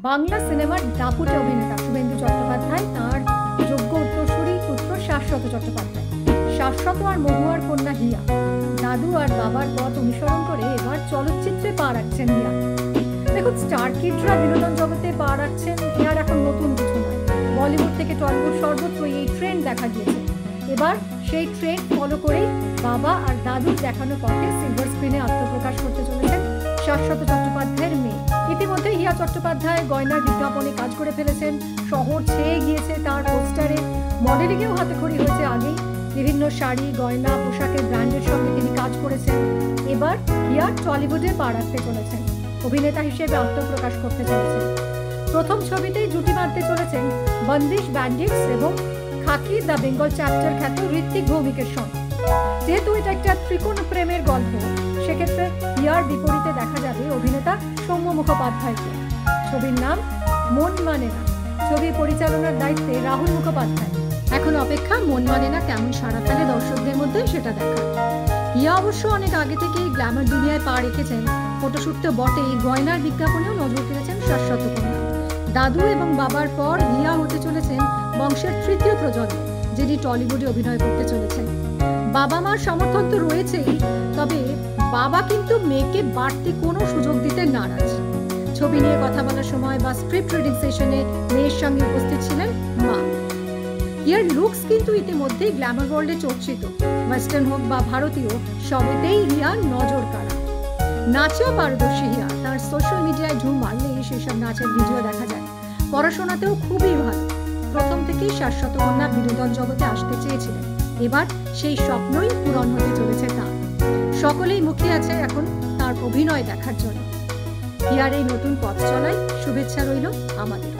বাংলা সিনেমার দাপুটে অভিনেতা শুভেন্দু চট্টোপাধ্যায় তাঁর যোগ্য উত্তরসূরি পুত্র শাশ্বত চট্টোপাধ্যায়। শাশ্বত আর মহুয়ার কন্যা হিয়া দাদু আর বাবার পথ অনুসরণ করে এবার চলচ্চিত্রে পা রাখছেন হিয়া। দেখুন, স্টার কিডরা বিনোদন জগতে পা রাখছেন, হিয়ার এখন নতুন কিছু নয়। বলিউড থেকে টলিউড সর্বত্রই এই ট্রেন্ড দেখা গিয়েছে। এবার সেই ট্রেন্ড ফলো করেই বাবা আর দাদুর দেখানো পথে সিলভার স্ক্রিনে আত্মপ্রকাশ করতে চলেছেন শাশ্বত চট্টোপাধ্যায়ের মেয়ে। ইতিমধ্যে হিয়া চট্টোপাধ্যায় গয়নার বিজ্ঞাপনে কাজ করে ফেলেছেন, শহর ছেয়ে গিয়েছে তার পোস্টারে। মডেলিংয়েও হাতেখড়ি হয়েছে আগেই, বিভিন্ন শাড়ি গয়না পোশাকের ব্র্যান্ডের সঙ্গে তিনি কাজ করেছেন। এবার হিয়া টলিউডে পা রাখতে চলেছেন, অভিনেতা হিসেবে আত্মপ্রকাশ করতে চলেছেন। প্রথম ছবিতেই জুটি বাঁধতে চলেছেন বন্দিশ ব্যান্ডিটস এবং খাকি দ্য বেঙ্গল চ্যাপ্টার খ্যাত ঋত্বিক ভৌমিকের সঙ্গে। যেহেতু এটা একটা ত্রিকোণ প্রেমের গল্প, সেক্ষেত্রে হিয়ার বিপরীতে দেখা যাবে অভিনেতা সৌম্য মুখোপাধ্যায়কে। ছবির নাম মন মানে না। ছবি পরিচালনার দায়িত্বে রাহুল মুখোপাধ্যায়। এখন অপেক্ষা মন মানে না কেমন সাড়া ফেলে দর্শকদের মধ্যে সেটা দেখা। হিয়া অবশ্য অনেক আগে থেকেই গ্ল্যামার দুনিয়ায় পা রেখেছেন। ফটোশুট তো বটেই, গয়নার বিজ্ঞাপনেও নজর কেড়েছেন শাশ্বত কন্যা। দাদু এবং বাবার পর হিয়া হতে চলেছেন বংশের তৃতীয় প্রজন্ম, যিনি টলিউডে অভিনয় করতে চলেছেন। বাবা মার সমর্থন তো রয়েছেই, তবে বাবা কিন্তু মেয়েকে বাড়তি কোনো সুযোগ দিতে নারাজ। ছবি নিয়ে কথা বলার সময় বা স্ক্রিপ্ট রিডিং সেশনে মেয়ের সঙ্গে উপস্থিত ছিলেন মা। হিয়ার লুকস কিন্তু ইতিমধ্যেই গ্ল্যামার ওয়ার্ল্ডে চর্চিত। ওয়েস্টার্ন হোক বা ভারতীয়, সবেতেই হিয়া নজর কাড়া। নাচেও পারদর্শী হিয়া, তার সোশ্যাল মিডিয়ায় ঢু মারলেই সেসব নাচের ভিডিও দেখা যায়। পড়াশোনাতেও খুবই ভালো। প্রথম থেকেই শাশ্বত কন্যা বিনোদন জগতে আসতে চেয়েছিলেন, এবার সেই স্বপ্নই পূরণ হতে চলেছে তার। সকলেই মুখিয়ে আছে এখন তার অভিনয় দেখার জন্য। হিয়ার এই নতুন পথ চলায় শুভেচ্ছা রইল আমাদেরও।